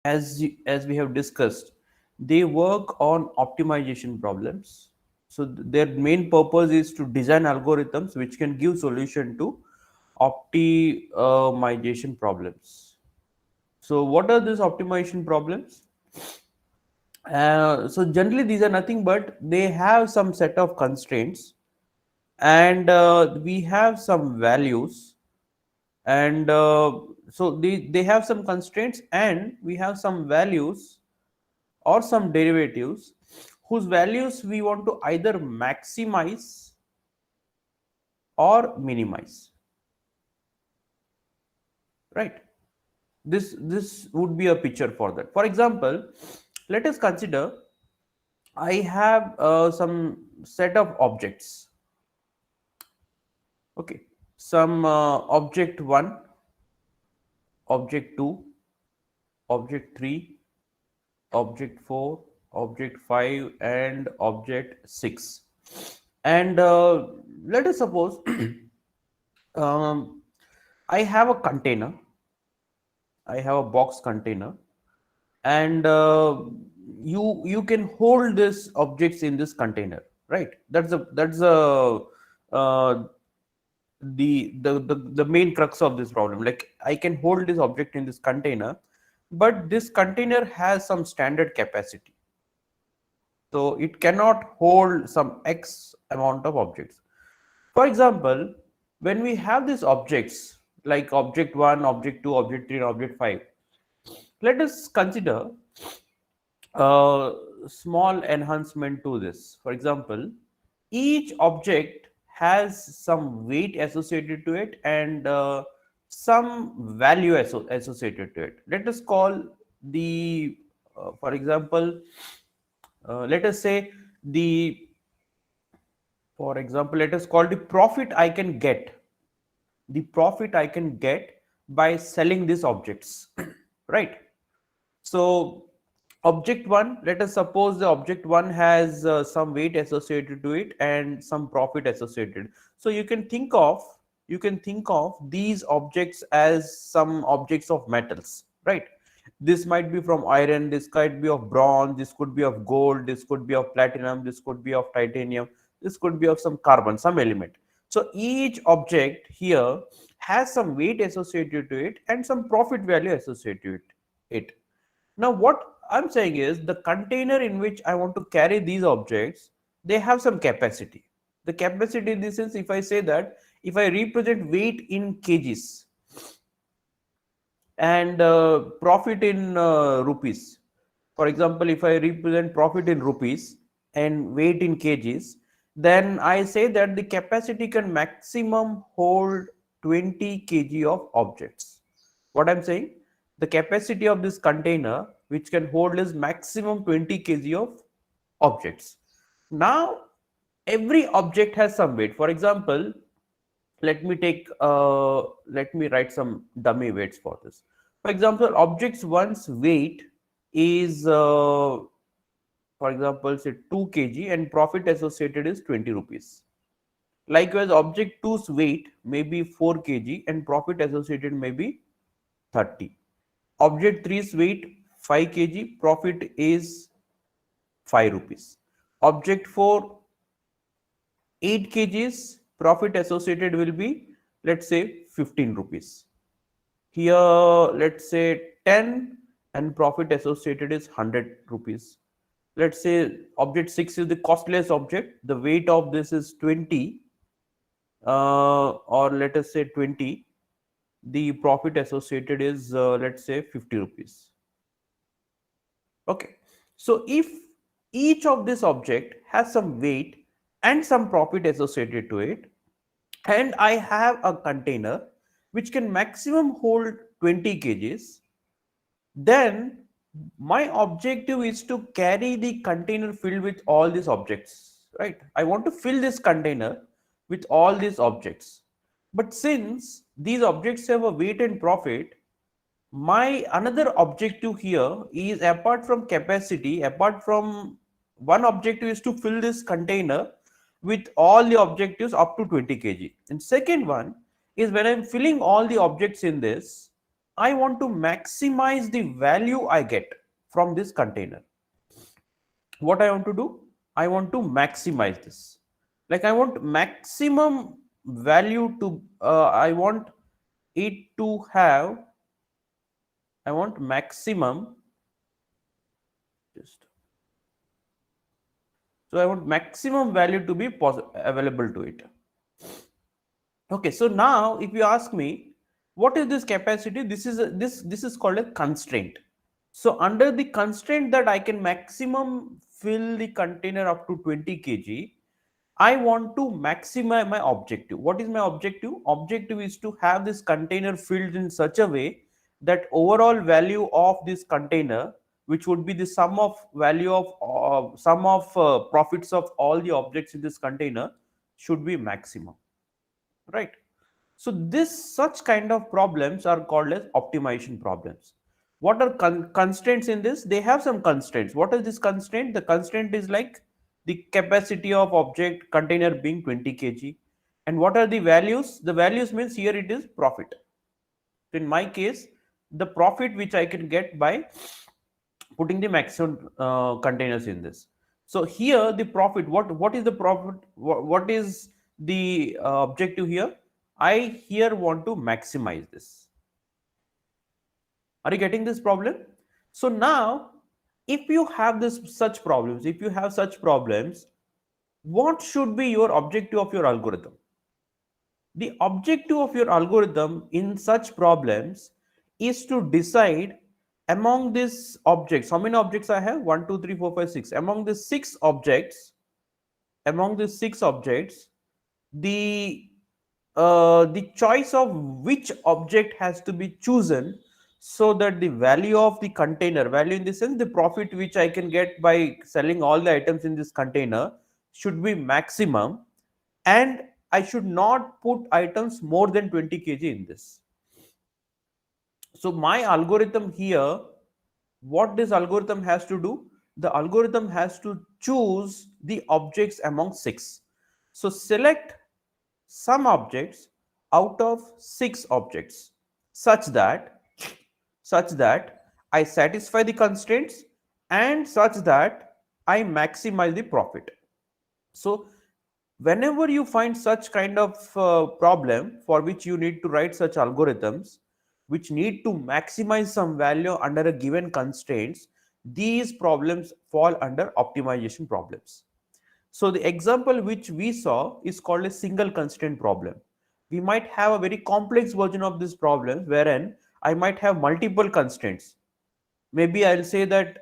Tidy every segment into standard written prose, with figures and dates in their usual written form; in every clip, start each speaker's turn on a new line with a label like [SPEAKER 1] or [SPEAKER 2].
[SPEAKER 1] as we have discussed, they work on optimization problems. So their main purpose is to design algorithms which can give solution to optimization problems. So what are these optimization problems? So generally these are nothing but they have some set of constraints, and we have some values, and so they have some constraints and we have some values or some derivatives whose values we want to either maximize or minimize, right? This would be a picture for that. For example, let us consider I have some set of objects. Okay, some object 1, object 2, object 3, object 4, object 5, and object 6. And let us suppose um, I have a container, I have a box container, and you can hold this objects in this container, right? That's a uh, the main crux of this problem. Like, I can hold this object in this container, but this container has some standard capacity, so it cannot hold some x amount of objects. For example, when we have these objects like object 1, object 2, object 3, and object 5, let us consider a small enhancement to this. For example, each object has some weight associated to it, and some value associated to it. Let us call the, for example, let us say the, for example, let us call the profit I can get, the profit I can get by selling these objects, right? So object 1, let us suppose the object 1 has some weight associated to it and some profit associated. So you can think of these objects as some objects of metals, right? This might be from iron, this might be of bronze, this could be of gold, this could be of platinum, this could be of titanium, this could be of some carbon, some element. So each object here has some weight associated to it and some profit value associated to it. Now, what I'm saying is the container in which I want to carry these objects, they have some capacity. The capacity in this sense, if I say that, if I represent weight in kgs and profit in rupees, for example, if I represent profit in rupees and weight in kgs, then I say that the capacity can maximum hold 20 kg of objects. What I'm saying, the capacity of this container which can hold is maximum 20 kg of objects. Now every object has some weight. For example, let me write some dummy weights for this. For example, objects one's weight is for example say 2 kg and profit associated is 20 rupees. Likewise, object two's weight may be 4 kg and profit associated may be 30. Object three's weight 5 kg, profit is 5 rupees. Object 4 8 kgs, profit associated will be, let's say, 15 rupees. Here, let's say 10 and profit associated is 100 rupees. Let's say object 6 is the costless object. The weight of this is 20, or let us say 20. The profit associated is, let's say, 50 rupees. Okay. So if each of this object has some weight and some profit associated to it, and I have a container which can maximum hold 20 kgs, then my objective is to carry the container filled with all these objects, right? I want to fill this container with all these objects. But since these objects have a weight and profit, my another objective here is, apart from capacity, apart from one objective is to fill this container with all the objectives up to 20 kg, and second one is, when I'm filling all the objects in this, I want to maximize the value I get from this container. What I want to do? I want to maximize this. Like I want maximum value to, I want it to have, I want maximum, just, so I want maximum value to be available to it. Okay, so now if you ask me, what is this capacity? This is this is called a constraint. So under the constraint that I can maximum fill the container up to 20 kg, I want to maximize my objective. What is my objective? Objective is to have this container filled in such a way that overall value of this container, which would be the sum of value of sum of profits of all the objects in this container, should be maximum, right? So this such kind of problems are called as optimization problems. What are constraints in this? They have some constraints. What is this constraint? The constraint is like the capacity of object container being 20 kg. And what are the values? The values means here it is profit. So in my case, the profit which I can get by putting the maximum containers in this. So here the profit, what is the profit? What is the objective here? I here want to maximize this. Are you getting this problem? So now, if you have this such problems, if you have such problems, what should be your objective of your algorithm? The objective of your algorithm in such problems is to decide among these objects. How many objects I have? 1, 2, 3, 4, 5, 6. Among the 6 objects, among the 6 objects, the choice of which object has to be chosen, so that the value of the container, value in the sense the profit which I can get by selling all the items in this container, should be maximum, and I should not put items more than 20 kg in this. So my algorithm here, what this algorithm has to do? The algorithm has to choose the objects among 6. So select some objects out of 6 objects, such that I satisfy the constraints and such that I maximize the profit. So whenever you find such kind of problem for which you need to write such algorithms which need to maximize some value under a given constraints, these problems fall under optimization problems. So the example which we saw is called a single constraint problem. We might have a very complex version of this problem wherein I might have multiple constraints. Maybe I'll say that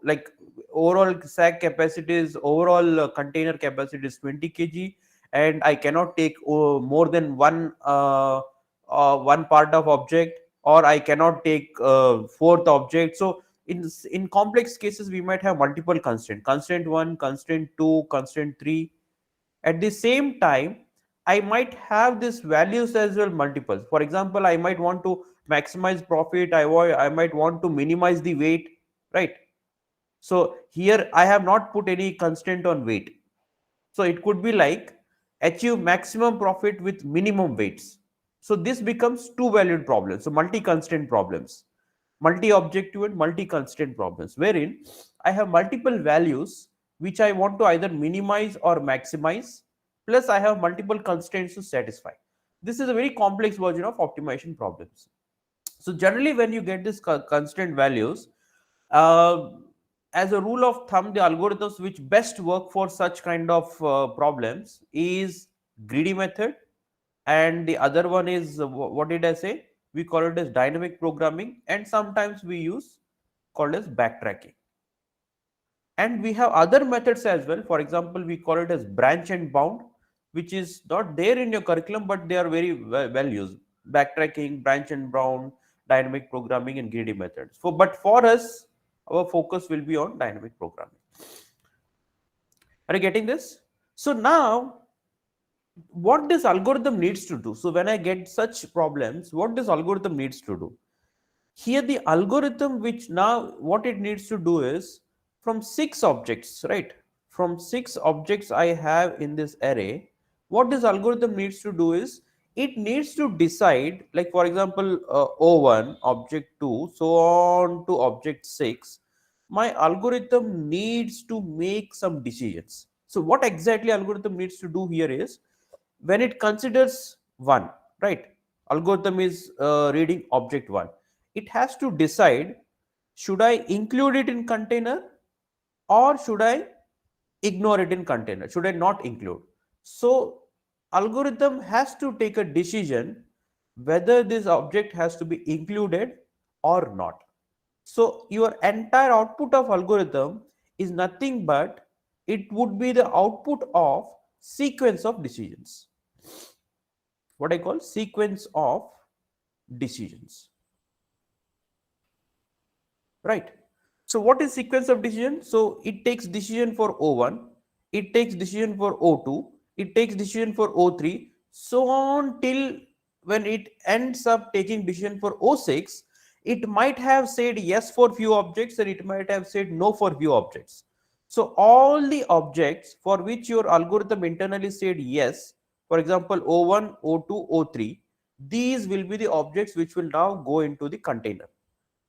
[SPEAKER 1] like overall sac capacity is, overall container capacity is 20 kg, and I cannot take more than one part of object, or I cannot take fourth object. So in complex cases we might have multiple constraint, constraint 1, constraint 2, constraint 3. At the same time, I might have these values as well multiples. For example, I might want to maximize profit, I might want to minimize the weight, right? So here I have not put any constraint on weight. So it could be like achieve maximum profit with minimum weights. So this becomes two valued problems. So multi-constraint problems, multi-objective and multi-constraint problems, wherein I have multiple values which I want to either minimize or maximize, plus I have multiple constraints to satisfy. This is a very complex version of optimization problems. So generally when you get this constraint values, uh, as a rule of thumb, the algorithms which best work for such kind of problems is greedy method, and the other one is what did I say? We call it as dynamic programming, and sometimes we use called as backtracking. And we have other methods as well. For example, we call it as branch and bound, which is not there in your curriculum, but they are very well used. Backtracking, branch and bound, dynamic programming, and greedy methods. But for us, our focus will be on dynamic programming. Are you getting this? So now, what this algorithm needs to do? So when I get such problems, what this algorithm needs to do? Here the algorithm which now what it needs to do is, from 6 objects, right? From 6 objects I have in this array, what this algorithm needs to do is, it needs to decide, like for example, O1, object 2, so on to object 6. My algorithm needs to make some decisions. So what exactly algorithm needs to do here is, when it considers 1, right? Algorithm is reading object 1. It has to decide, should I include it in container or should I ignore it in container? Should I not include? So algorithm has to take a decision whether this object has to be included or not. So your entire output of algorithm is nothing but, it would be the output of sequence of decisions. What I call sequence of decisions. Right? So what is sequence of decision? So it takes decision for O1, it takes decision for O2, it takes decision for O3, so on till when it ends up taking decision for O6. It might have said yes for few objects and it might have said no for few objects. So all the objects for which your algorithm internally said yes, for example O1, O2, O3, these will be the objects which will now go into the container.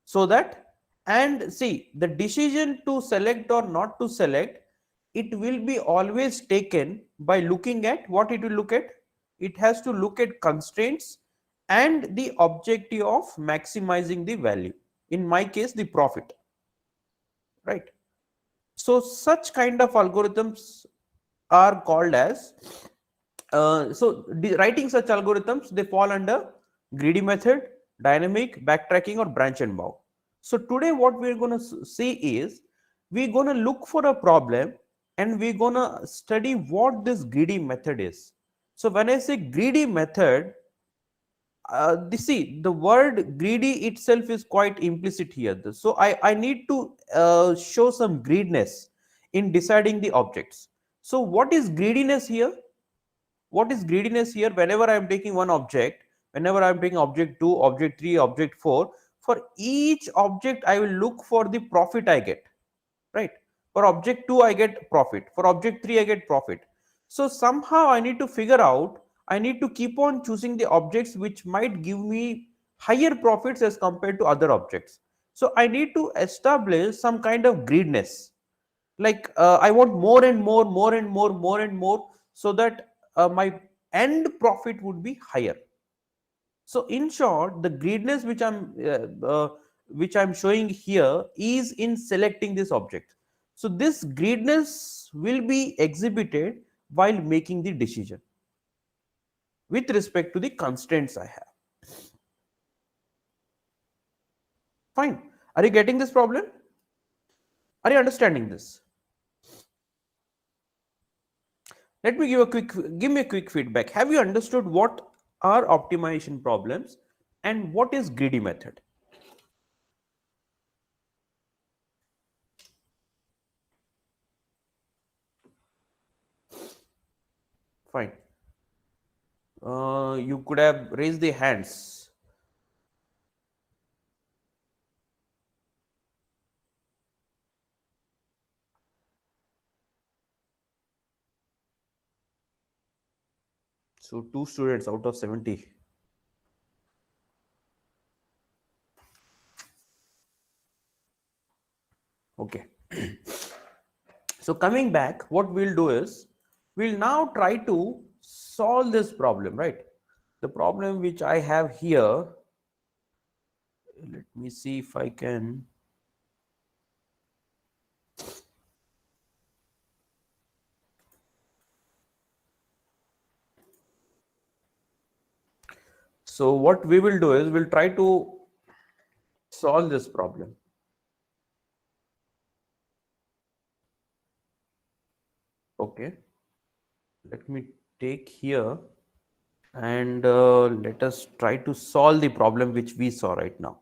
[SPEAKER 1] So that, and see, the decision to select or not to select, it will be always taken by looking at what it will look at. It has to look at constraints and the objective of maximizing the value, in my case the profit, right? So such kind of algorithms are called as writing such algorithms, they fall under greedy method, dynamic, backtracking, or branch and bound. So today what we're going to see is, we're going to look for a problem and we're going to study what this greedy method is. So when I say greedy method, see, the word greedy itself is quite implicit here. So I need to show some greediness in deciding the objects. So what is greediness here? What is greediness here? Whenever I am taking one object, whenever I am taking object 2, object 3, object 4, for each object I will look for the profit I get, right? For object 2 I get profit, for object 3 I get profit. So somehow I need to figure out, I need to keep on choosing the objects which might give me higher profits as compared to other objects. So I need to establish some kind of greediness, like I want more and more, more and more, more and more, so that my end profit would be higher. So in short, the greediness which I'm showing here is in selecting this object. So this greediness will be exhibited while making the decision with respect to the constraints I have. Fine. Are you getting this problem? Are you understanding this? Let me give me a quick feedback. Have you understood what are optimization problems and what is greedy method? Fine. You could have raised the hands. So 2 students out of 70. Okay. So coming back, what we'll do is, we'll now try to solve this problem, right? The problem which I have here, let me see if I can. So what we will do is, we'll try to solve this problem. Okay. Let me take here and let us try to solve the problem which we saw right now.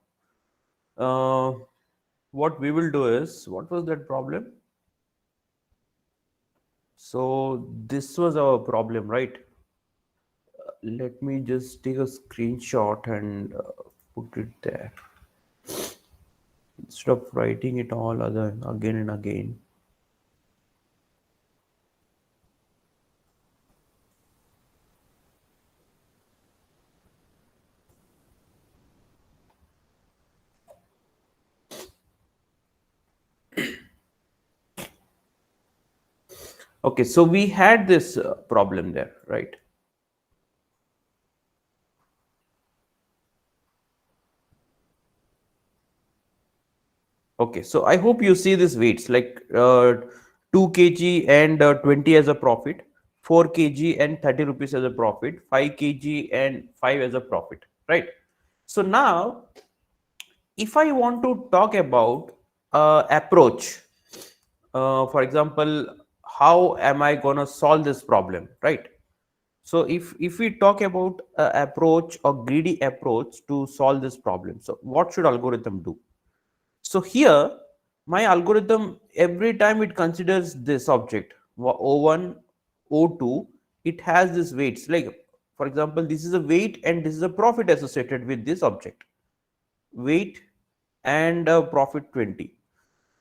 [SPEAKER 1] What we will do is, what was that problem? So this was our problem, right? Let me just take a screenshot and put it there instead of writing it all again and again. Okay, so we had this problem there, right? Okay, so I hope you see these weights like 2 kg and 20 as a profit, 4 kg and 30 rupees as a profit, 5 kg and 5 as a profit, right? So now, if I want to talk about approach, for example, how am I going to solve this problem, right? So if we talk about approach or greedy approach to solve this problem, so what should algorithm do? So here, my algorithm, every time it considers this object, O1, O2, it has this weights. Like, for example, this is a weight and this is a profit associated with this object. Weight and profit 20.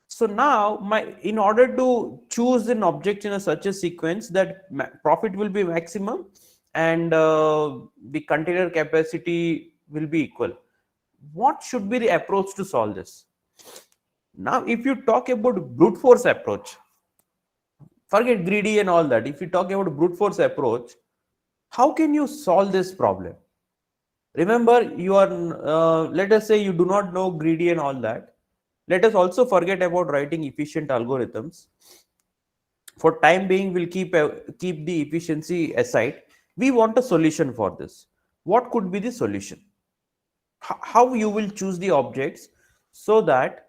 [SPEAKER 1] So now, in order to choose an object in such a sequence that profit will be maximum and the container capacity will be equal, what should be the approach to solve this? Now, if you talk about brute force approach, forget greedy and all that. If you talk about brute force approach, how can you solve this problem? Remember, you are, let us say you do not know greedy and all that. Let us also forget about writing efficient algorithms. For time being, we'll keep the efficiency aside. We want a solution for this. What could be the solution? How you will choose the objects so that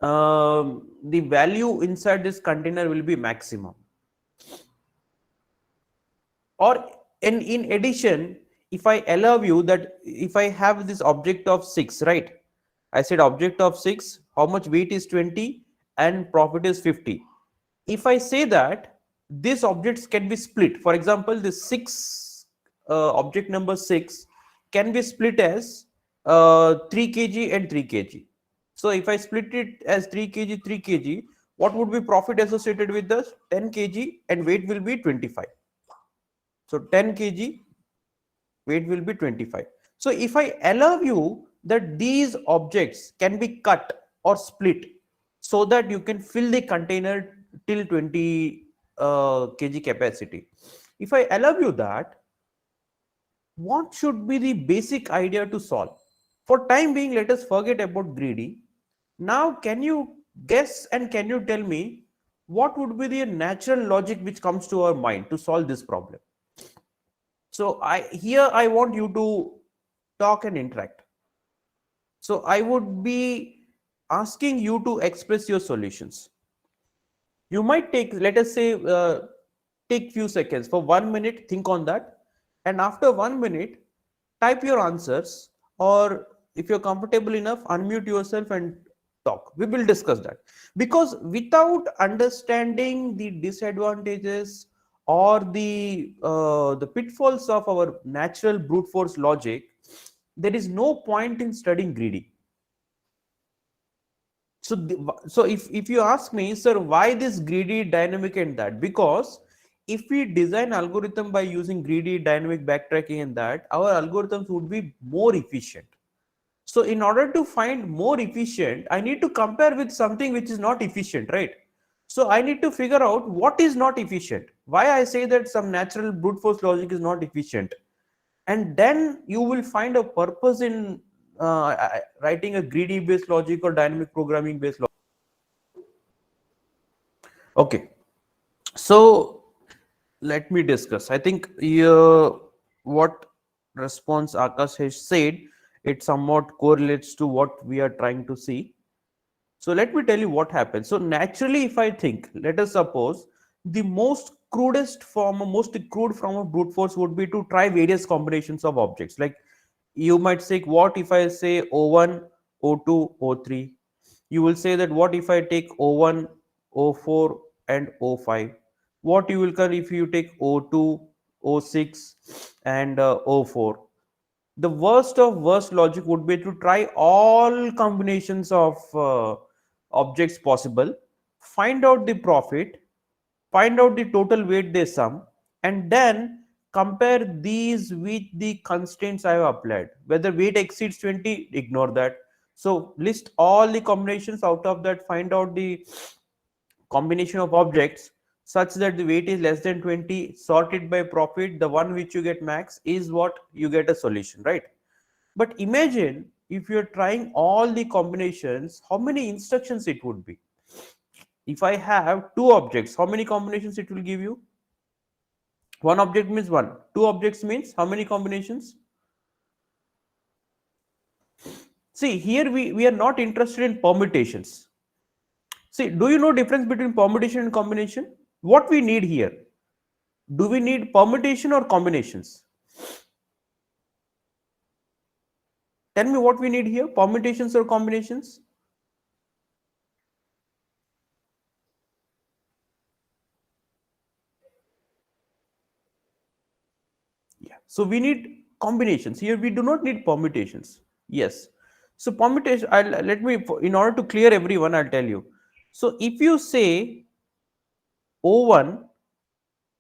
[SPEAKER 1] the value inside this container will be maximum. Or in addition, if I allow you that if I have this object of 6, right? I said object of 6, how much weight is 20 and profit is 50. If I say that these objects can be split, for example, this 6 object number 6 can be split as 3 kg and 3 kg. So if I split it as 3 kg, 3 kg, what would be profit associated with this? 10 kg and weight will be 25. So 10 kg, weight will be 25. So if I allow you that these objects can be cut or split so that you can fill the container till 20 kg capacity. If I allow you that, what should be the basic idea to solve? For time being, let us forget about greedy. Now, can you guess and can you tell me what would be the natural logic which comes to our mind to solve this problem? So I want you to talk and interact. So I would be asking you to express your solutions. You might take, let us say, take few seconds for 1 minute, think on that, and after 1 minute, type your answers, or if you're comfortable enough, unmute yourself and talk. We will discuss that, because without understanding the disadvantages or the pitfalls of our natural brute force logic, there is no point in studying greedy. So so if you ask me, sir, why this greedy, dynamic and that? Because if we design algorithm by using greedy, dynamic, backtracking and that, our algorithms would be more efficient. So in order to find more efficient, I need to compare with something which is not efficient, right? So I need to figure out what is not efficient. Why I say that some natural brute force logic is not efficient, and then you will find a purpose in writing a greedy based logic or dynamic programming based logic. Okay, so let me discuss. I think what response Akash has said, it somewhat correlates to what we are trying to see. So let me tell you what happens. So naturally, if I think, let us suppose the most crudest form, or most crude form of brute force would be to try various combinations of objects. Like you might say, what if I say O1, O2, O3? You will say that what if I take O1, O4, and O5? What you will call if you take O2, O6, and O4? The worst of worst logic would be to try all combinations of objects possible, find out the profit, find out the total weight they sum, and then compare these with the constraints I have applied. Whether weight exceeds 20, ignore that. So list all the combinations, out of that find out the combination of objects, such that the weight is less than 20, sort it by profit, the one which you get max is what you get a solution, right? But imagine if you're trying all the combinations, how many instructions it would be. If I have two objects, how many combinations it will give you? One object means one, two objects means how many combinations? See, here we are not interested in permutations. See, do you know difference between permutation and combination? What we need here? Do we need permutation or combinations? Tell me what we need here, permutations or combinations? Yeah. So we need combinations. Here we do not need permutations. Yes. So permutation, let me, in order to clear everyone, I'll tell you. So if you say O1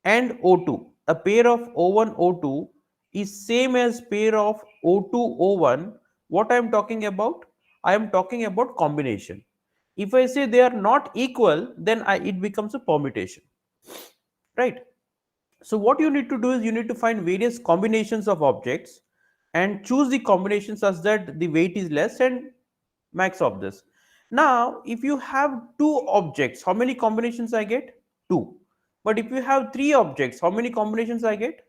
[SPEAKER 1] and O2, a pair of O1, O2 is same as pair of O2, O1, what I am talking about? I am talking about combination. If I say they are not equal, then it becomes a permutation, right? So what you need to do is you need to find various combinations of objects and choose the combination such that the weight is less and max of this. Now, if you have two objects, how many combinations I get? Two. But if you have three objects, how many combinations I get?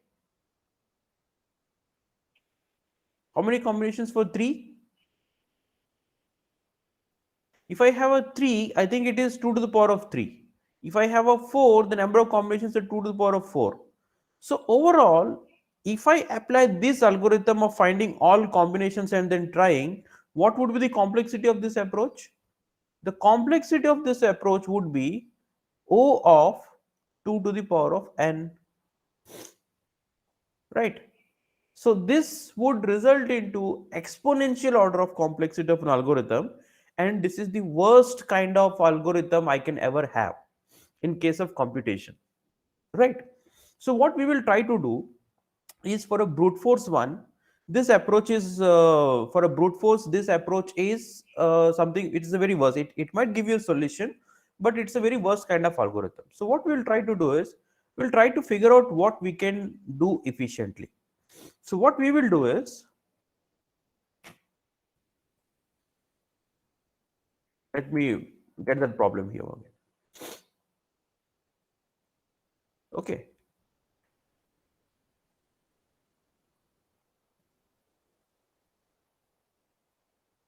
[SPEAKER 1] How many combinations for three? If I have a 3, I think it is 2 to the power of 3. If I have a 4, the number of combinations are 2 to the power of 4. So overall, if I apply this algorithm of finding all combinations and then trying, what would be the complexity of this approach? The complexity of this approach would be O of 2 to the power of n, right? So this would result into exponential order of complexity of an algorithm, and this is the worst kind of algorithm I can ever have in case of computation, right? So what we will try to do is for a brute force one, this approach is for a brute force, this approach is something, it is a very worst, it might give you a solution, but it's a very worst kind of algorithm. So what we will try to do is we'll try to figure out what we can do efficiently. So what we will do is, let me get that problem here again. Okay.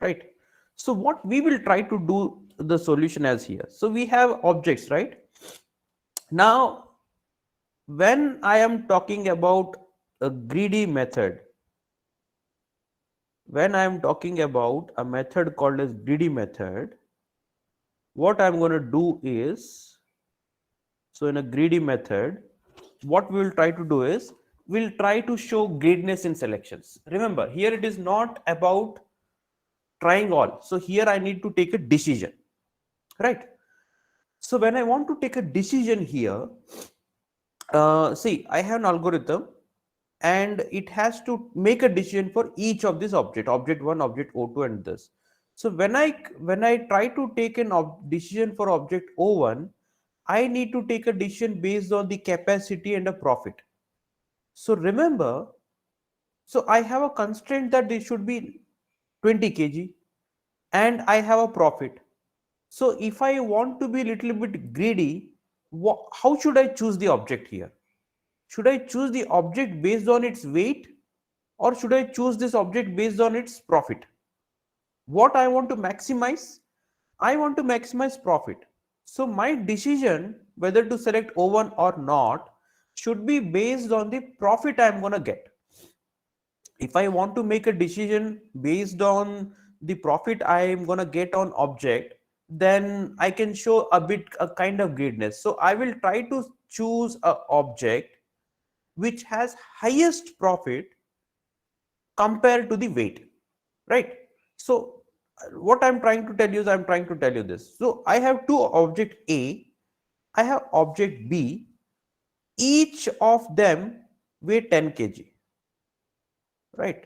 [SPEAKER 1] Right. So what we will try to do the solution as here. So we have objects, right? Now, when I am talking about a greedy method, when I am talking about a method called as greedy method, what I'm going to do is, so in a greedy method, what we will try to do is, we'll try to show greediness in selections. Remember, here it is not about trying all. So here I need to take a decision, right? So when I want to take a decision here, see, I have an algorithm and it has to make a decision for each of this object, object 1, object O2 and this. So when I try to take an decision for object O1, I need to take a decision based on the capacity and a profit. So remember, so I have a constraint that it should be 20 kg and I have a profit. So if I want to be a little bit greedy, how should I choose the object here? Should I choose the object based on its weight or should I choose this object based on its profit? What I want to maximize? I want to maximize profit. So my decision whether to select O1 or not should be based on the profit I am going to get. If I want to make a decision based on the profit I am going to get on object, then I can show a kind of greediness. So I will try to choose a object which has highest profit compared to the weight, right? So what I'm trying to tell you is I'm trying to tell you this. So I have two object A, I have object B, each of them weigh 10 kg, right?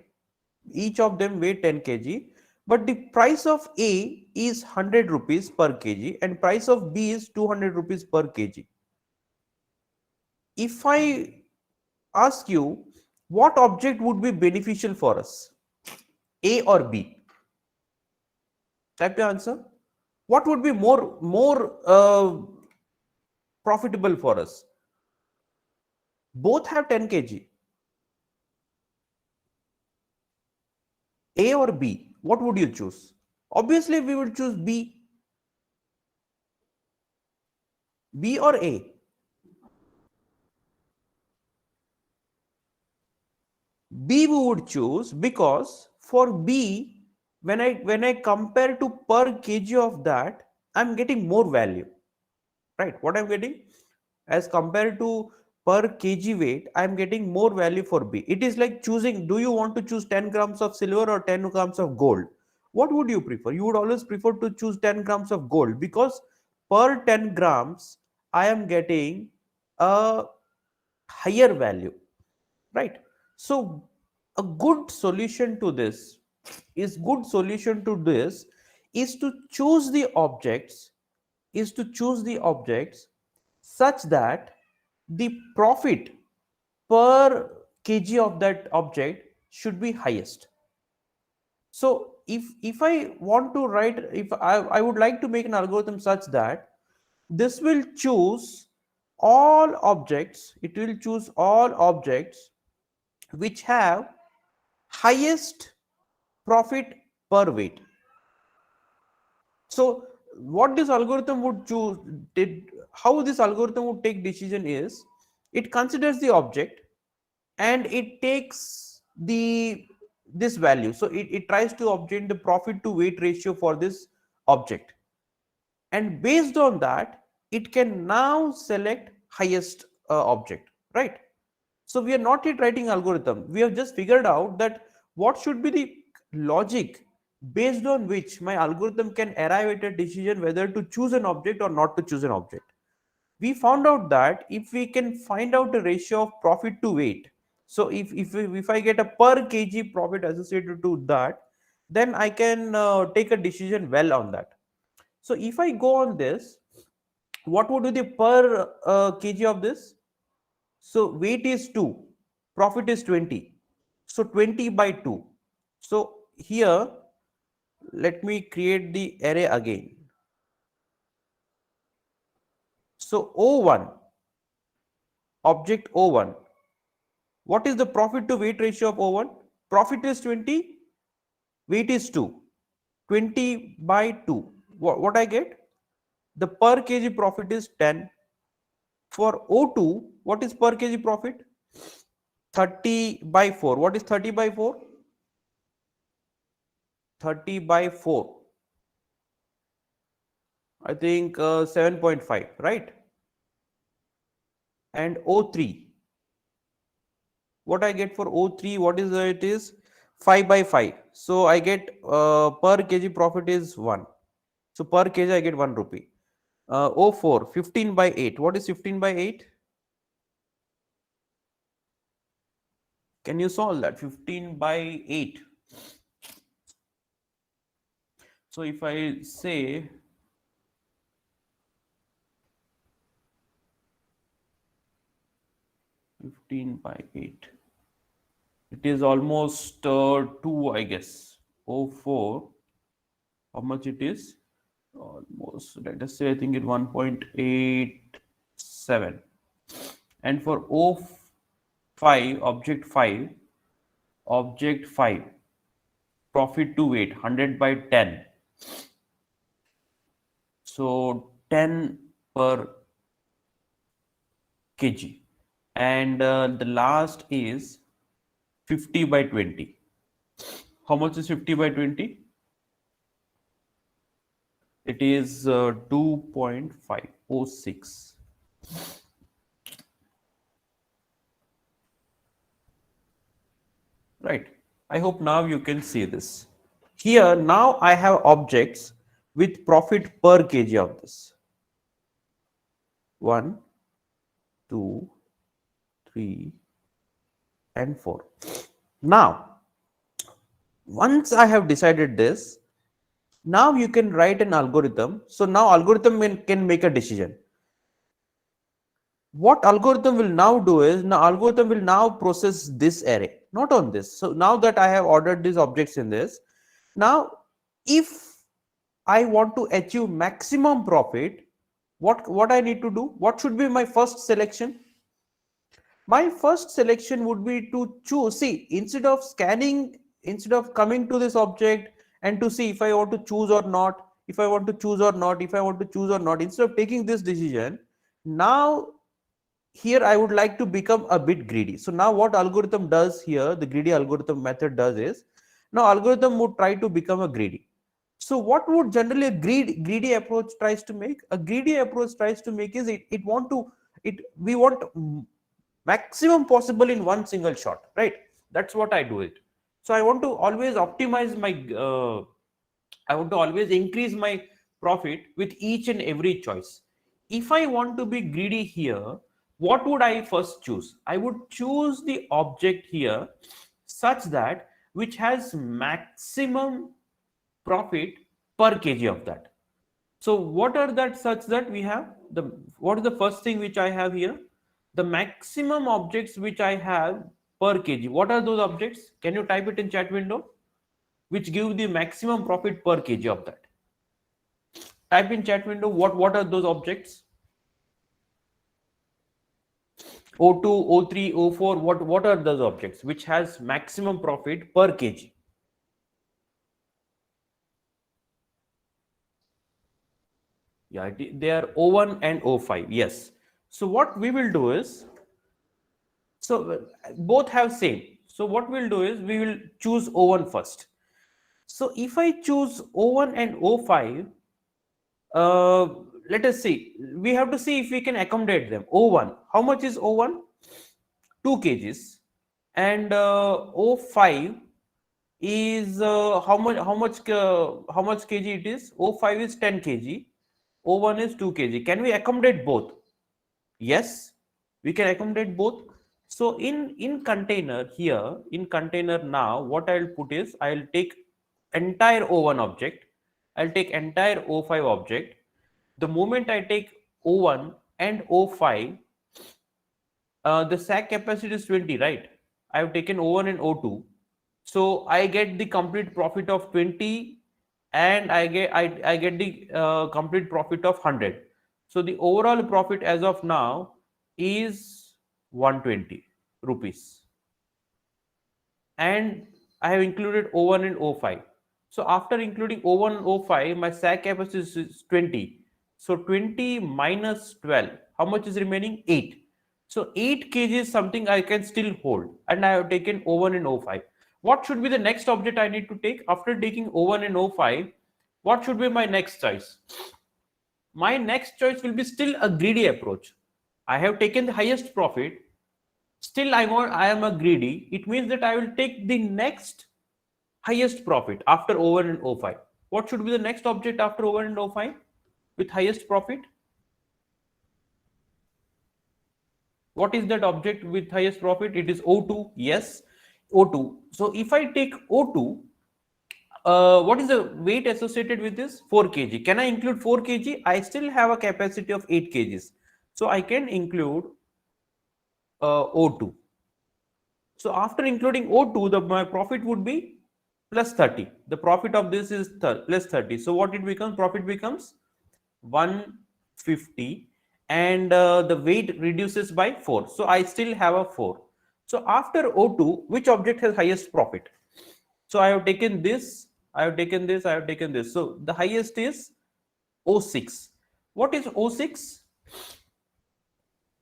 [SPEAKER 1] Each of them weigh 10 kg, but the price of A is 100 rupees per kg and price of B is 200 rupees per kg. if I ask you what object would be beneficial for us, A or B, type your answer. What would be more profitable for us? Both have 10 kg. A or B, what would you choose? Obviously, we would choose B. B or A? B we would choose because for B, when I compare to per kg of that, I'm getting more value, right? What I'm getting as compared to per kg weight, I'm getting more value for B. It is like choosing, do you want to choose 10 grams of silver or 10 grams of gold? What would you prefer? You would always prefer to choose 10 grams of gold because per 10 grams, I am getting a higher value, right? So a good solution to this is to choose the objects such that the profit per kg of that object should be highest. So if I want to write, if I would like to make an algorithm such that this will choose all objects, it will choose all objects which have highest profit per weight. So what this algorithm would choose, how this algorithm would take decision is, it considers the object and it takes this value. So it tries to obtain the profit to weight ratio for this object, and based on that it can now select highest object, right? So we are not yet writing algorithm, we have just figured out that what should be the logic based on which my algorithm can arrive at a decision whether to choose an object or not to choose an object. We found out that if we can find out a ratio of profit to weight, so if I get a per kg profit associated to that, then I can take a decision well on that. So if I go on this, what would be the per kg of this? So weight is 2, profit is 20. So 20 by 2. So here, let me create the array again. So O1, object O1. What is the profit to weight ratio of O1? Profit is 20, weight is 2. 20 by 2. What I get? The per kg profit is 10. For O2, what is per kg profit? 30 by 4. What is 30 by 4? 30 by 4. I think 7.5, right? And O3. What I get for O3, what is it is 5 by 5. So I get per kg profit is 1. So per kg I get 1 rupee. O4, 15 by 8. What is 15 by 8? Can you solve that? 15 by 8. So if I say 15 by 8, it is almost 2, I guess. O4, how much it is? Almost, let us say, I think it 1.87. And for O5, object 5, profit to weight 100 by 10. So 10 per kg. And the last is 50 by 20. How much is 50 by 20? It is 2.506. Right. I hope now you can see this. Here now I have objects with profit per kg of this. 1, 2, 3, and 4. Now, once I have decided this, now you can write an algorithm. So now algorithm can make a decision. what algorithm will now do is, now algorithm will now process this array, not on this. So now that I have ordered these objects in this, now if I want to achieve maximum profit, what I need to do, what should be my first selection? My first selection would be to choose, see, instead of scanning, instead of coming to this object and to see if I want to choose or not, if I want to choose or not, if I want to choose or not, instead of taking this decision, now here I would like to become a bit greedy. So now what algorithm does here, the greedy algorithm method does is, now algorithm would try to become a greedy. So what would generally a greedy approach tries to make? A greedy approach tries to make is, it want to, it we want maximum possible in one single shot, right? That's what I do it. So I want to always optimize my I want to always increase my profit with each and every choice. If I want to be greedy here, what would I first choose? I would choose the object here such that which has maximum profit per kg of that. So what are that such that we have the, what is the first thing which I have here? The maximum objects which I have per kg. What are those objects? Can you type it in chat window? Which give the maximum profit per kg of that. Type in chat window what are those objects? O2, O3, O4. What are those objects which has maximum profit per kg? Yeah, they are O1 and O5. Yes. So what we will do is, so both have same. So what we'll do is we will choose O1 first. So if I choose O1 and O5, uh, let us see. We have to see if we can accommodate them. O1, how much is O1? 2 kgs, and O5 is how much kg it is? O5 is 10 kg. O1 is 2 kg. Can we accommodate both? Yes, we can accommodate both. So in container here, in container now, what I'll put is, I'll take entire O1 object, I'll take entire O5 object. The moment I take O1 and O5, the sack capacity is 20, right? I have taken O1 and O2, so I get the complete profit of 20, and I get the complete profit of 100. So the overall profit as of now is 120 rupees, and I have included O1 and O5. So after including O1 and O5, my sack capacity is 20. So 20 minus 12, how much is remaining? 8. So 8 kg is something I can still hold, and I have taken O1 and O5. What should be the next object I need to take? After taking O1 and O5, what should be my next choice? My next choice will be still a greedy approach. I have taken the highest profit, still I am a greedy. It means that I will take the next highest profit after O1 and O5. What should be the next object after O1 and O5 with highest profit? What is that object with highest profit? It is O2. Yes, O2. So if I take O2, what is the weight associated with this? 4 kg. Can I include 4 kg? I still have a capacity of 8 kgs. So I can include O2. So after including O2, my profit would be plus 30. The profit of this is plus 30. So what it becomes? Profit becomes 150, and the weight reduces by 4. So I still have a 4. So after O2, which object has highest profit? So I have taken this, I have taken this, I have taken this. So the highest is O6. What is O6?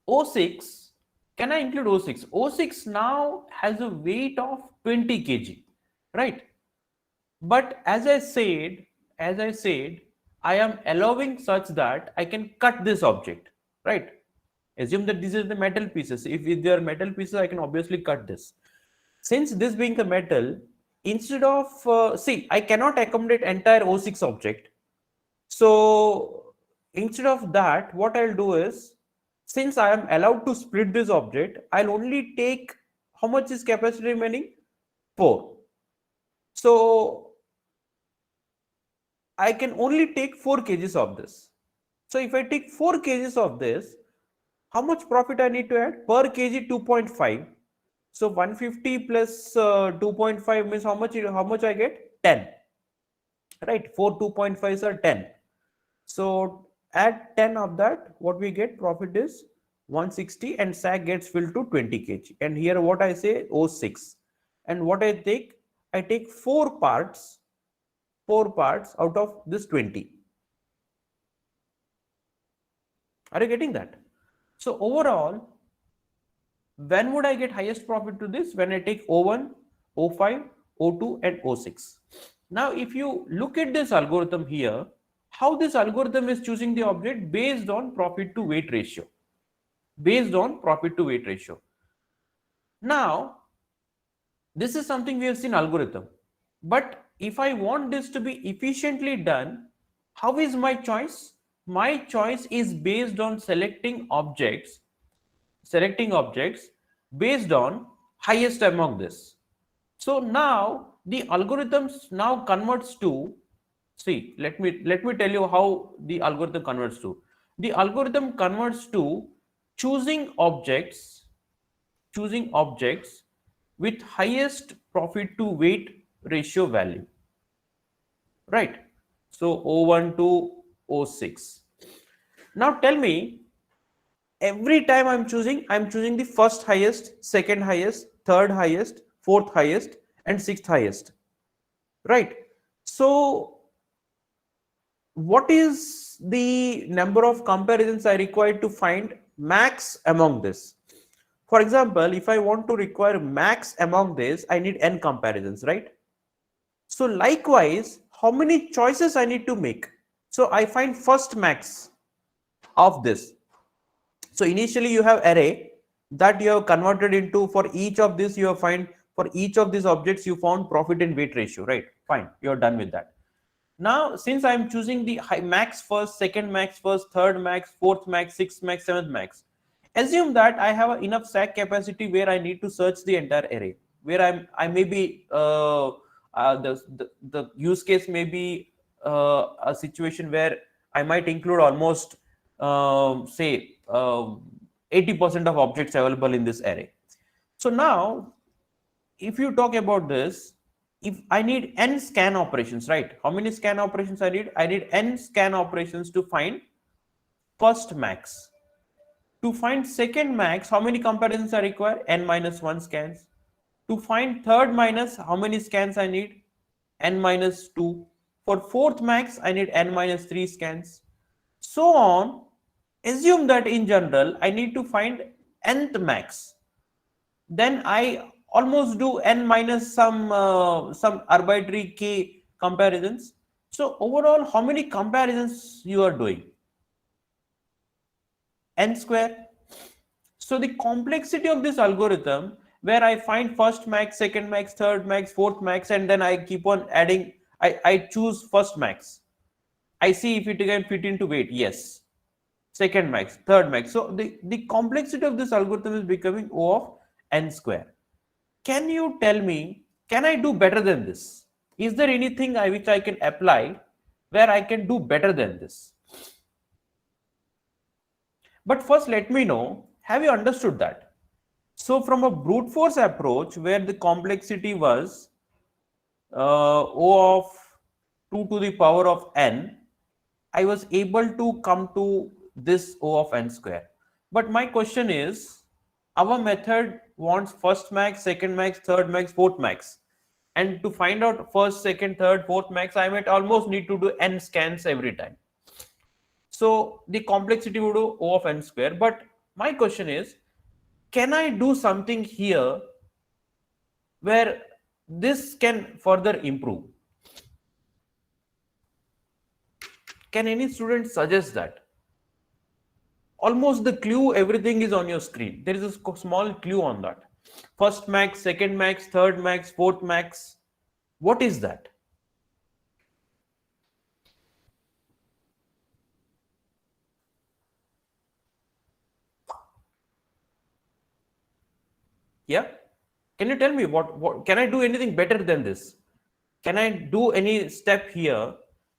[SPEAKER 1] O6, can I include O6? O6 now has a weight of 20 kg, right? But as I said, I am allowing such that I can cut this object, right? Assume that these are the metal pieces. If they are metal pieces, I can obviously cut this. Since this being the metal, instead of, see, I cannot accommodate entire O6 object. So instead of that, what I'll do is, since I am allowed to split this object, I'll only take, how much is capacity remaining? 4. So I can only take 4 kgs of this. So if I take 4 kgs of this, How much profit I need to add? Per kg 2.5. So 150 plus 2.5 means how much? How much I get? 10. Right? 4 2.5s are 10. So add 10 of that. What we get? Profit is 160, and sack gets filled to 20 kg. And here what I say? O6. And what I take? I take 4 parts out of this 20. Are you getting that? So overall, when would I get highest profit to this? When I take O1, O5, O2 and O6. Now, if you look at this algorithm here, how this algorithm is choosing the object based on profit to weight ratio. Based on profit to weight ratio. Now, this is something we have seen algorithm. But if I want this to be efficiently done, how is my choice? My choice is based on selecting objects based on highest among this. So now the algorithms now converts to, see, let me tell you how the algorithm converts to. The algorithm converts to choosing objects with highest profit to weight ratio value, right? So O1 to O6. Now tell me, every time I'm choosing the first highest, second highest, third highest, fourth highest and sixth highest, right? So what is the number of comparisons I require to find max among this? For example, if I want to require max among this, I need n comparisons, right? So likewise, how many choices I need to make? So I find first max of this. So initially you have array that you have converted into, for each of this you have find, for each of these objects you found profit and weight ratio, right? Fine, you're done with that. Now, since I'm choosing the high max first, second max first, third max, fourth max, sixth max, seventh max, assume that I have enough stack capacity where I need to search the entire array, where I may be the use case may be a situation where I might include almost say 80% of objects available in this array. So now, if you talk about this, if I need n scan operations, right? How many scan operations I need? I need n scan operations to find first max. To find second max, how many comparisons I require? N minus 1 scans. To find third minus, how many scans I need? N minus 2. For fourth max, I need n minus 3 scans. So on. Assume that in general, I need to find nth max. Then I almost do n minus some arbitrary k comparisons. So overall, how many comparisons you are doing? N square. So the complexity of this algorithm, where I find first max, second max, third max, fourth max, and then I keep on adding, I choose first max. I see if it can fit into weight. Yes. Second max, third max. So the complexity of this algorithm is becoming O of n square. Can you tell me, can I do better than this? Is there anything which I can apply where I can do better than this? But first, let me know, have you understood that? So from a brute force approach where the complexity was O of 2 to the power of n, I was able to come to this O of n square. But my question is, our method wants first max, second max, third max, fourth max. And to find out first, second, third, fourth max, I might almost need to do n scans every time. So the complexity would do O of n square. But my question is, can I do something here where this can further improve? Can any student suggest that? Almost the clue, everything is on your screen. There is a small clue on that. First max, second max, third max, fourth max. What is that? Yeah? Can you tell me what can I do anything better than this? Can I do any step here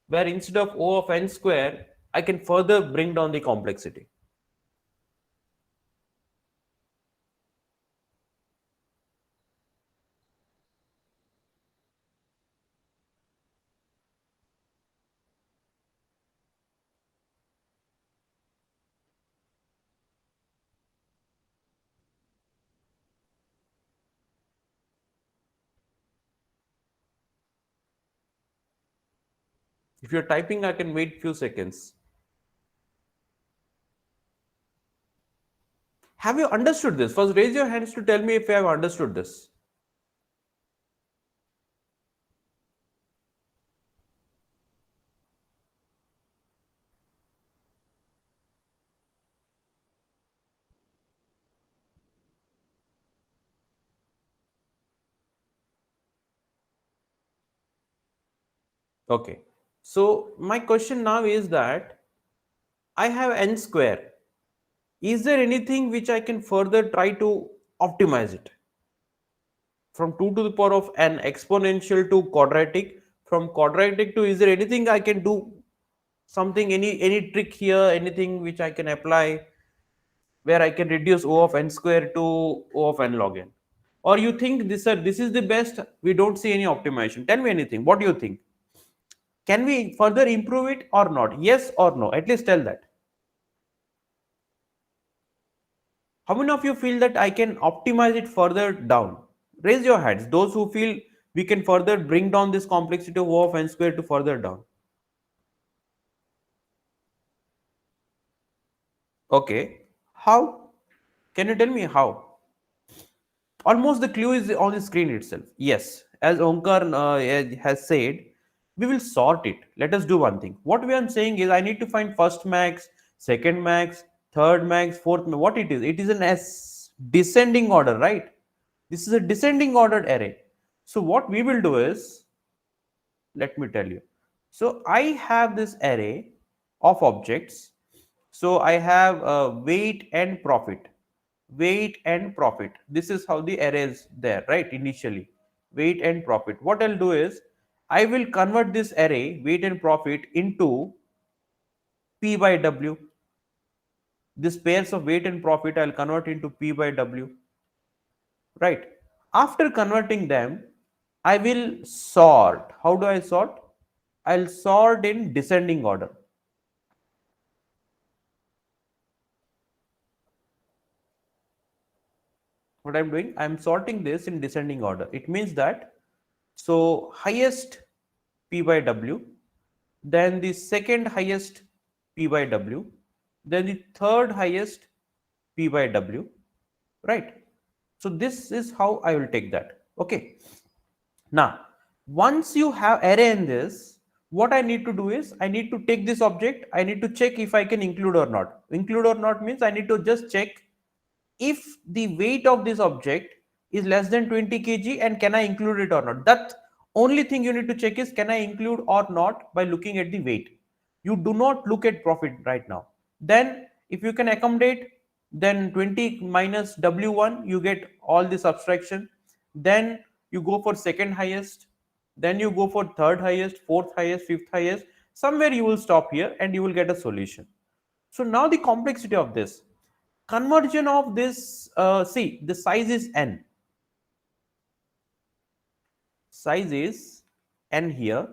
[SPEAKER 1] where instead of O of n square, I can further bring down the complexity? If you're typing, I can wait few seconds. Have you understood this? First, raise your hands to tell me if you have understood this. Okay. So my question now is that I have n square. Is there anything which I can further try to optimize it? From 2 to the power of n exponential to quadratic, from quadratic to, is there anything I can do, something, any trick here, anything which I can apply where I can reduce O of n square to O of n log n? Or you think this is the best, we don't see any optimization? Tell me anything, what do you think? Can we further improve it or not? Yes or no? At least tell that. How many of you feel that I can optimize it further down? Raise your hands. Those who feel we can further bring down this complexity of O of n square to further down. Okay. How? Can you tell me how? Almost the clue is on the screen itself. Yes. As Omkar has said, we will sort it. Let us do one thing. What we are saying is I need to find first max, second max, third max, fourth max. What it is? It is an S descending order, right? This is a descending ordered array. So what we will do is, let me tell you. So I have this array of objects. So I have weight and profit. Weight and profit. This is how the array is there, right? Initially, weight and profit. What I'll do is I will convert this array, weight and profit, into P by W. This pairs of weight and profit I'll convert into P by W. Right. After converting them, I will sort. How do I sort? I'll sort in descending order. What I'm doing, I'm sorting this in descending order. It means that, so highest P by W, then the second highest P by W, then the third highest P by W, right? So this is how I will take that. Okay. Now, once you have array in this, what I need to do is I need to take this object, I need to check if I can include or not. Include or not means I need to just check if the weight of this object is less than 20 kg and can I include it or not. That only thing you need to check is can I include or not by looking at the weight. You do not look at profit right now. Then if you can accommodate, then 20 minus W1, you get all the subtraction. Then you go for second highest, then you go for third highest, fourth highest, fifth highest. Somewhere you will stop here and you will get a solution. So now the complexity of this conversion of this, see, the size is n, size is n here.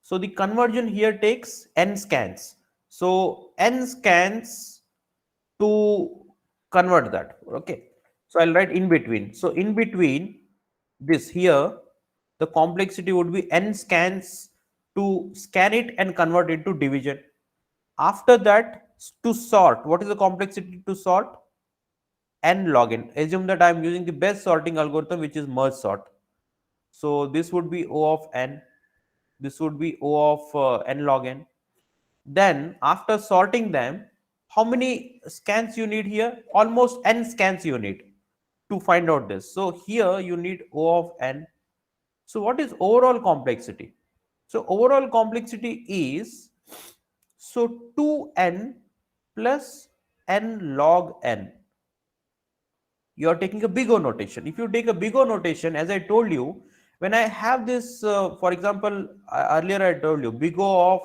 [SPEAKER 1] So the conversion here takes n scans. So n scans to convert that. Okay, so I'll write in between. So in between this here, the complexity would be n scans to scan it and convert it to division. After that, to sort, what is the complexity to sort? N log n. Assume that I am using the best sorting algorithm, which is merge sort. So this would be O of n. This would be O of n log n. Then after sorting them, how many scans you need here? Almost n scans you need to find out this. So here you need O of n. So what is overall complexity? So overall complexity is, so 2n plus n log n. You are taking a big O notation. If you take a big O notation, as I told you, when I have this, for example, earlier I told you big O of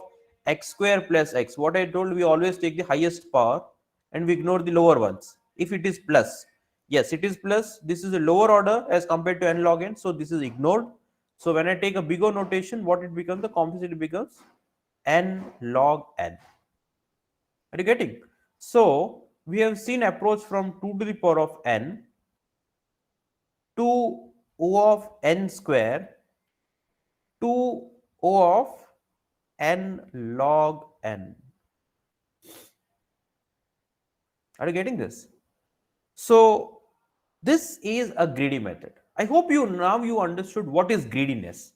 [SPEAKER 1] x square plus x. What I told, we always take the highest power and we ignore the lower ones. If it is plus, yes, it is plus. This is a lower order as compared to n log n, so this is ignored. So when I take a big O notation, what it becomes? The complexity becomes n log n. Are you getting? So we have seen approach from 2 to the power of n to O of n square to O of n log n. Are you getting this? So this is a greedy method. I hope you understood what is greediness.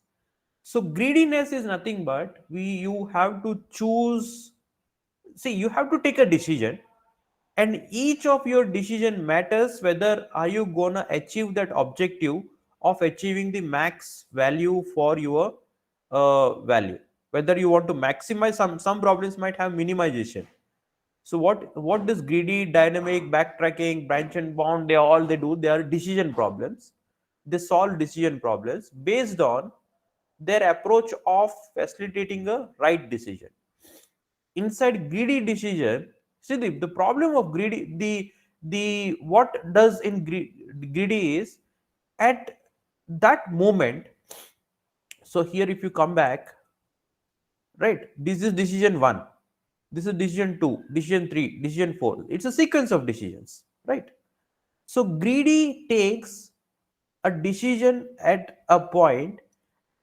[SPEAKER 1] So greediness is nothing but you have to choose. See, you have to take a decision, and each of your decision matters whether are you gonna achieve that objective of achieving the max value for your value. Whether you want to maximize, some problems might have minimization. So what does greedy, dynamic, backtracking, branch and bound, they do, they are decision problems. They solve decision problems based on their approach of facilitating a right decision. Inside greedy decision, see, the problem of greedy, the what does in greedy is, at that moment. So here if you come back, right, this is decision 1, this is decision 2, decision 3, decision 4, it's a sequence of decisions, right? So greedy takes a decision at a point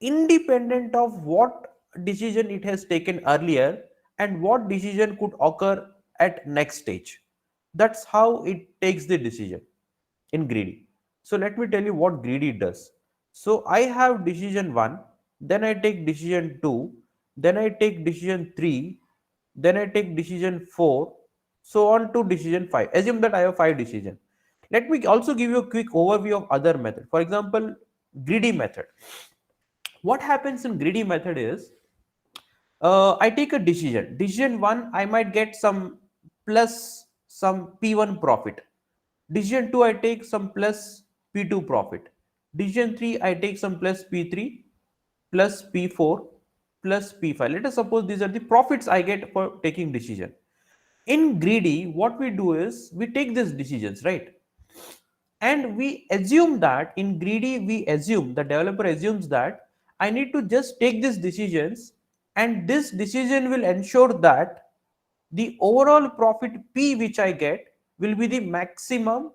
[SPEAKER 1] independent of what decision it has taken earlier and what decision could occur at next stage. That's how it takes the decision in greedy. So let me tell you what greedy does. So I have decision 1, then I take decision 2, then I take decision 3, then I take decision 4, so on to decision 5. Assume that I have 5 decisions. Let me also give you a quick overview of other method. For example, greedy method. What happens in greedy method is, I take a decision. Decision 1, I might get some plus some P1 profit. Decision 2, I take some plus P2 profit. Decision 3, I take some plus P3 plus P4 plus P5. Let us suppose these are the profits I get for taking decision. In greedy, what we do is we take these decisions, right? And we assume that in greedy, we assume the developer assumes that I need to just take these decisions, and this decision will ensure that the overall profit P which I get will be the maximum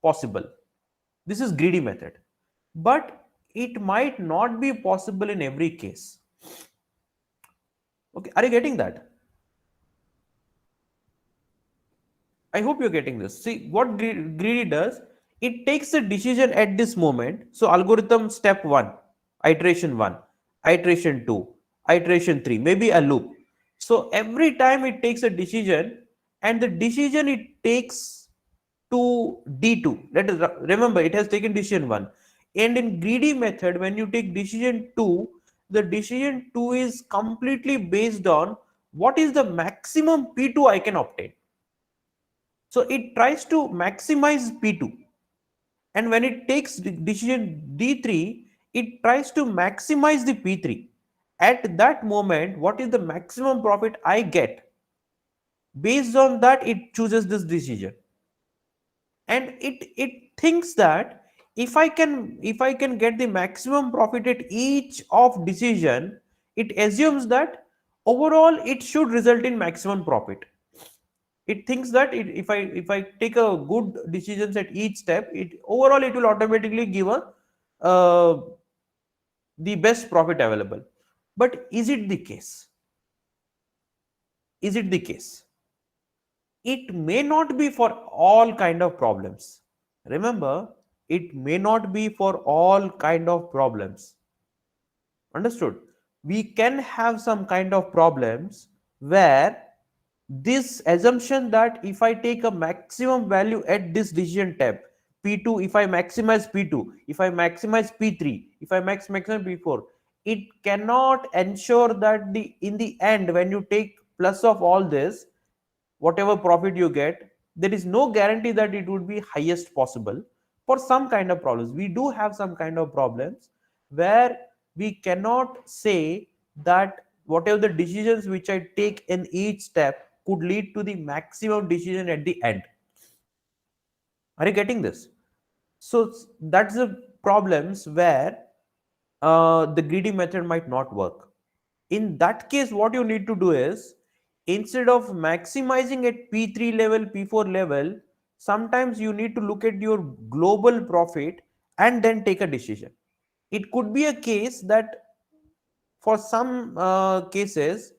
[SPEAKER 1] possible. This is greedy method, but it might not be possible in every case. Okay, are you getting that? I hope you're getting this. See, what greedy does, it takes a decision at this moment. So algorithm step 1, iteration 1, iteration 2, iteration 3, maybe a loop. So every time it takes a decision, and the decision it takes to D2. Let us remember, it has taken decision 1. And in greedy method, when you take decision 2, the decision 2 is completely based on what is the maximum P2 I can obtain. So it tries to maximize P2. And when it takes decision D3, it tries to maximize the P3. At that moment, what is the maximum profit I get? Based on that, it chooses this decision. And it thinks that if I can get the maximum profit at each of decision, it assumes that overall it should result in maximum profit. It thinks that if I take a good decisions at each step, it overall it will automatically give a uh, the best profit available. But is it the case? Is it the case? It may not be for all kind of problems. Remember, it may not be for all kind of problems. Understood? We can have some kind of problems where this assumption that if I take a maximum value at this decision tab, P2, if I maximize P2, if I maximize P3, if I maximize P4, it cannot ensure that the in the end, when you take plus of all this, whatever profit you get, there is no guarantee that it would be highest possible. For some kind of problems, we do have some kind of problems where we cannot say that whatever the decisions which I take in each step could lead to the maximum decision at the end. Are you getting this? So that's the problems where the greedy method might not work. In that case, what you need to do is, instead of maximizing at P3 level, P4 level, sometimes you need to look at your global profit and then take a decision. It could be a case that For some cases,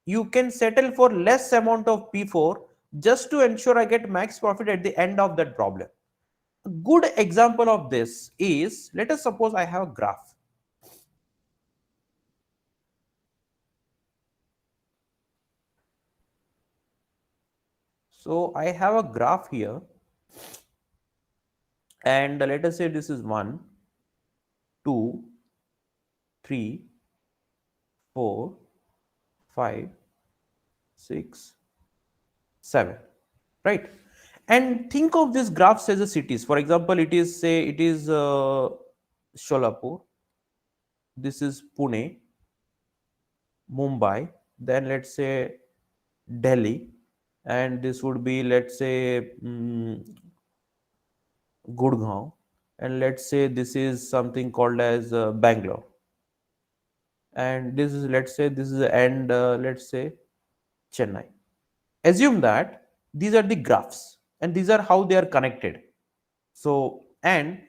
[SPEAKER 1] you can settle for less amount of P4 just to ensure I get max profit at the end of that problem. A good example of this is, let us suppose I have a graph. So I have a graph here, and let us say this is 1, 2, 3, 4, 5, 6, 7, right? And think of this graph as a cities. For example, it is, say it is Sholapur, this is Pune, Mumbai, then let's say Delhi, and this would be, let's say, Gurgaon, and let's say this is something called as Bangalore, and this is, let's say, this is and let's say Chennai. Assume that these are the graphs and these are how they are connected. So, and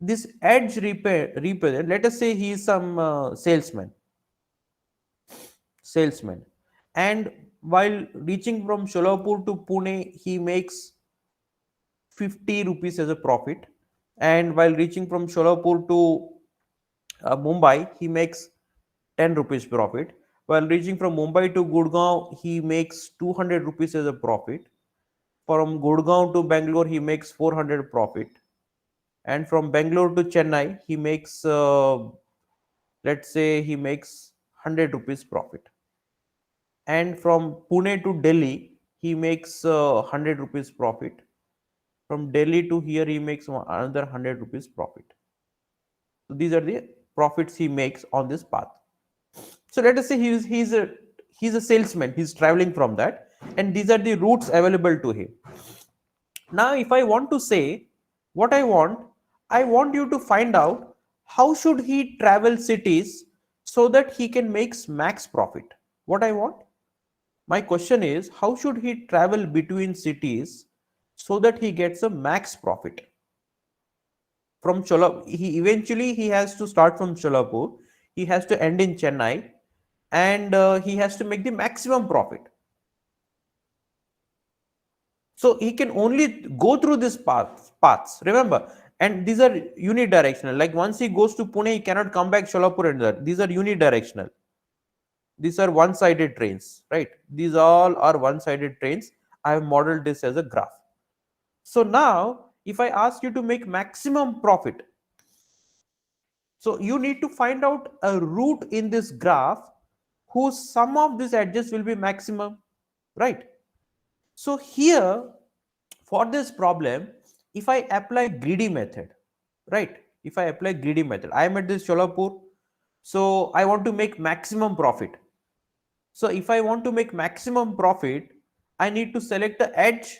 [SPEAKER 1] this edge represent, let us say he is some salesman, and while reaching from Sholapur to Pune, he makes 50 rupees as a profit, and while reaching from Sholapur to Mumbai, he makes 10 rupees profit. While reaching from Mumbai to Gurgaon, he makes 200 rupees as a profit. From Gurgaon to Bangalore, he makes 400 profit. And from Bangalore to Chennai, he makes, let's say, he makes 100 rupees profit. And from Pune to Delhi, he makes 100 rupees profit. From Delhi to here, he makes another 100 rupees profit. So these are the profits he makes on this path. So let us say he's a salesman. He's traveling from that, and these are the routes available to him. Now, if I want to say what I want you to find out how should he travel cities so that he can make max profit. What I want? My question is, how should he travel between cities so that he gets a max profit? From Chola, he has to start from Cholapur, he has to end in Chennai, and he has to make the maximum profit. So he can only go through this paths. Remember, and these are unidirectional. Like once he goes to Pune, he cannot come back Sholapur and there. These are unidirectional. These are one-sided trains, right? These all are one-sided trains. I have modeled this as a graph. So now, if I ask you to make maximum profit, so you need to find out a route in this graph whose sum of these edges will be maximum, right? So here, for this problem, if I apply greedy method, right? If I apply greedy method, I am at this Sholapur, so I want to make maximum profit. So if I want to make maximum profit, I need to select the edge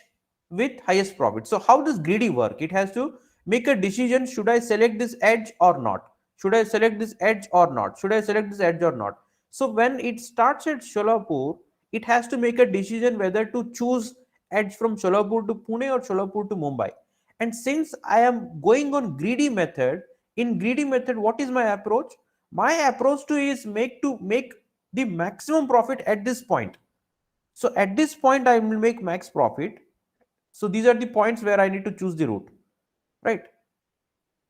[SPEAKER 1] with highest profit. So how does greedy work? It has to make a decision, should I select this edge or not? Should I select this edge or not? Should I select this edge or not? So when it starts at Sholapur, it has to make a decision whether to choose edge from Sholapur to Pune or Sholapur to Mumbai. And since I am going on greedy method, in greedy method, what is my approach? My approach to is make the maximum profit at this point. So at this point, I will make max profit. So these are the points where I need to choose the route, right?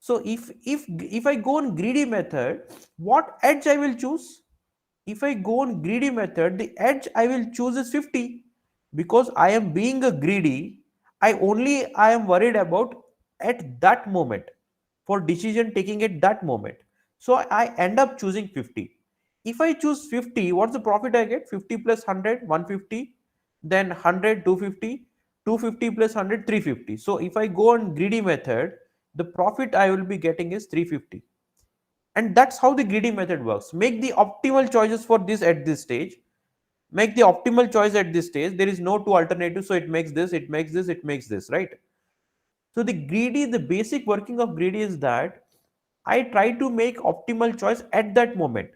[SPEAKER 1] So if I go on greedy method, what edge I will choose? If I go on greedy method, the edge I will choose is 50, because I am being a greedy. I am worried about at that moment, for decision taking at that moment. So I end up choosing 50. If I choose 50, what's the profit I get? 50 plus 100, 150, then 100, 250, 250 plus 100, 350. So if I go on greedy method, the profit I will be getting is 350. And that's how the greedy method works. Make the optimal choices for this at this stage. Make the optimal choice at this stage. There is no two alternatives, so it makes this, it makes this, it makes this, right? So the basic working of greedy is that I try to make optimal choice at that moment.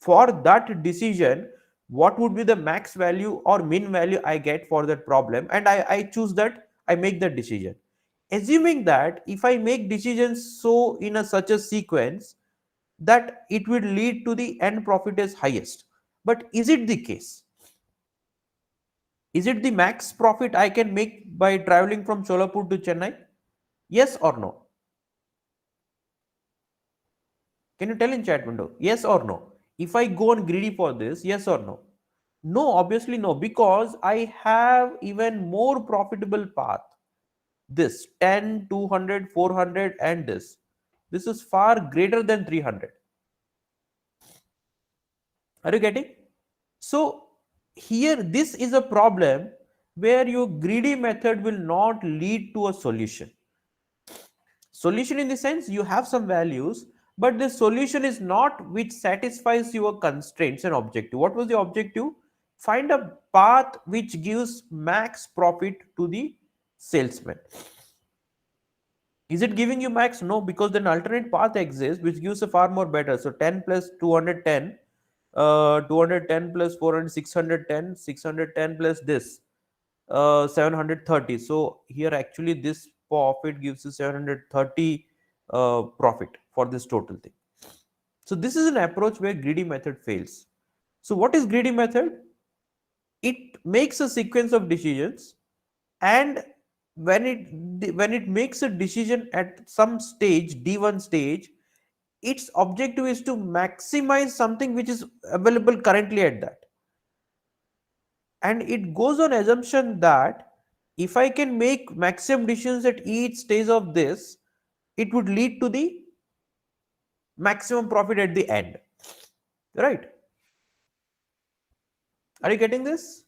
[SPEAKER 1] For that decision, what would be the max value or min value I get for that problem, and I choose that, I make that decision. Assuming that if I make decisions so in a such a sequence, that it will lead to the end profit is highest. But is it the case? Is it the max profit I can make by traveling from Solapur to Chennai? Yes or no? Can you tell in chat window? Yes or no? If I go on greedy for this, yes or no? No, obviously no, because I have even more profitable path. This 10, 200, 400, and this. This is far greater than 300. Are you getting? So here, this is a problem where your greedy method will not lead to a solution. Solution in the sense you have some values, but the solution is not which satisfies your constraints and objective. What was the objective? Find a path which gives max profit to the salesman. Is it giving you max? No, because an alternate path exists which gives a far more better. So 10 plus 210, 210 plus 400, 610, 610 plus this, 730. So here actually this profit gives you 730 profit for this total thing. So this is an approach where greedy method fails. So what is greedy method? It makes a sequence of decisions, and when it makes a decision at some stage, d1 stage, its objective is to maximize something which is available currently at that, and it goes on assumption that if I can make maximum decisions at each stage of this, it would lead to the maximum profit at the end, right? Are you getting this?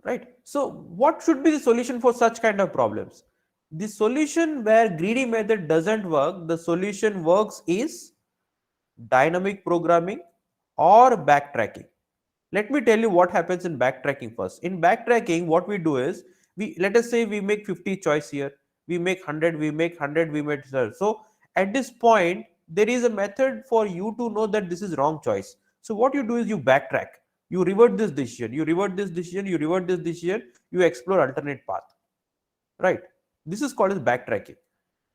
[SPEAKER 1] Right. So what should be the solution for such kind of problems? The solution where greedy method doesn't work, the solution works is dynamic programming or backtracking. Let me tell you what happens in backtracking first. In backtracking, what we do is, we let us say we make 50 choice here, we make 100, we make 100, we make 100. So at this point, there is a method for you to know that this is wrong choice. So what you do is you backtrack, you revert this decision, you revert this decision, you revert this decision, you explore alternate path, right? This is called as backtracking.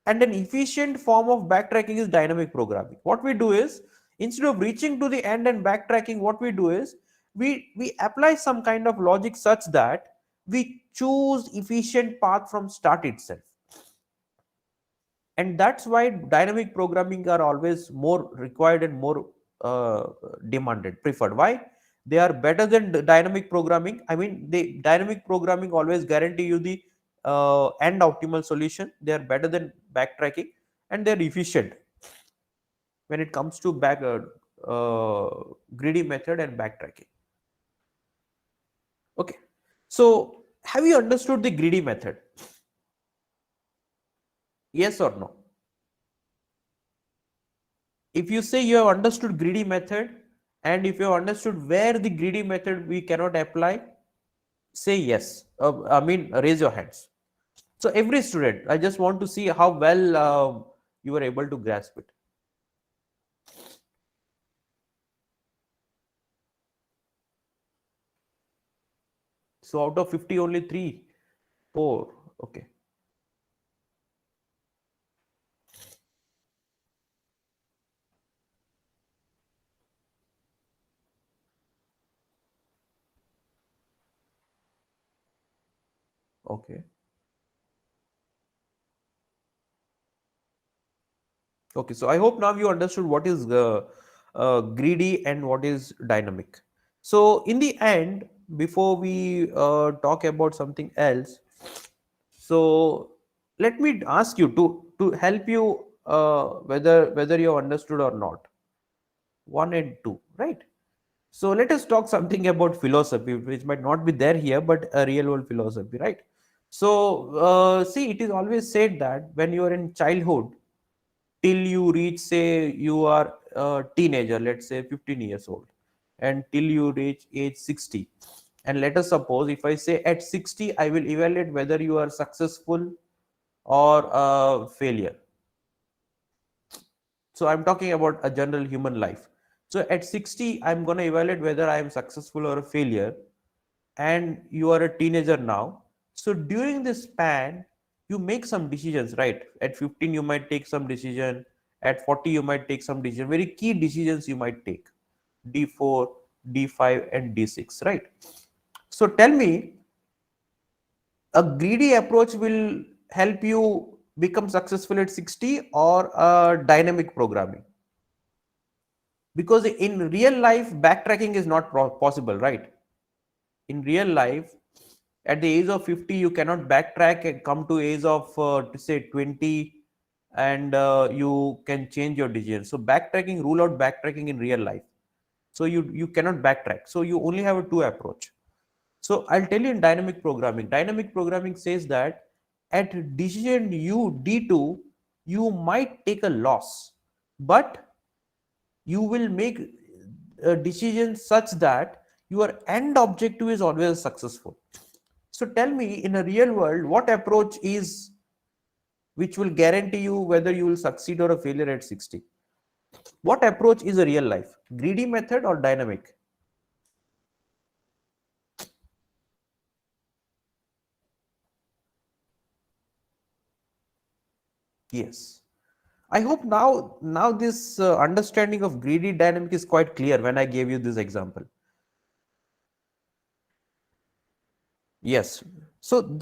[SPEAKER 1] And an efficient form of backtracking is dynamic programming. What we do is, instead of reaching to the end and backtracking, what we do is we apply some kind of logic such that we choose efficient path from start itself. And that's why dynamic programming are always more required and more demanded, preferred. Why? They are better than dynamic programming. I mean, the dynamic programming always guarantee you the end optimal solution. They are better than backtracking, and they're efficient when it comes to greedy method and backtracking. Okay, so have you understood the greedy method? Yes or no? If you say you have understood greedy method, and if you have understood where the greedy method we cannot apply, say yes. I mean, raise your hands. So every student, I just want to see how well you were able to grasp it. So out of 50, only 3, 4. Okay. Okay. Okay. So I hope now you understood what is greedy and what is dynamic. So in the end, before we talk about something else, so let me ask you to help you whether you have understood or not. 1 and 2, right? So let us talk something about philosophy, which might not be there here, but a real world philosophy, right? So see, it is always said that when you are in childhood, till you reach, say you are a teenager, let's say 15 years old, and till you reach age 60, and let us suppose if I say at 60 I will evaluate whether you are successful or a failure. So I'm talking about a general human life. So at 60 I'm going to evaluate whether I am successful or a failure, and you are a teenager now. So during this span, you make some decisions, right? At 15 you might take some decision, At 40, you might take some decision, very key decisions you might take. D4, D5, and D6, right? So tell me, a greedy approach will help you become successful at 60 or a dynamic programming? Because in real life, backtracking is not possible, right? In real life, at the age of 50, you cannot backtrack and come to age of say 20, and you can change your decision. So backtracking, rule out backtracking in real life. So you cannot backtrack. So you only have a two approach. So I'll tell you, in dynamic programming. Dynamic programming says that at decision u d2, you might take a loss, but you will make a decision such that your end objective is always successful. So tell me, in a real world, what approach is which will guarantee you whether you will succeed or a failure at 60? What approach is a real life? Greedy method or dynamic? Yes. I hope now this understanding of greedy dynamic is quite clear when I gave you this example. Yes. So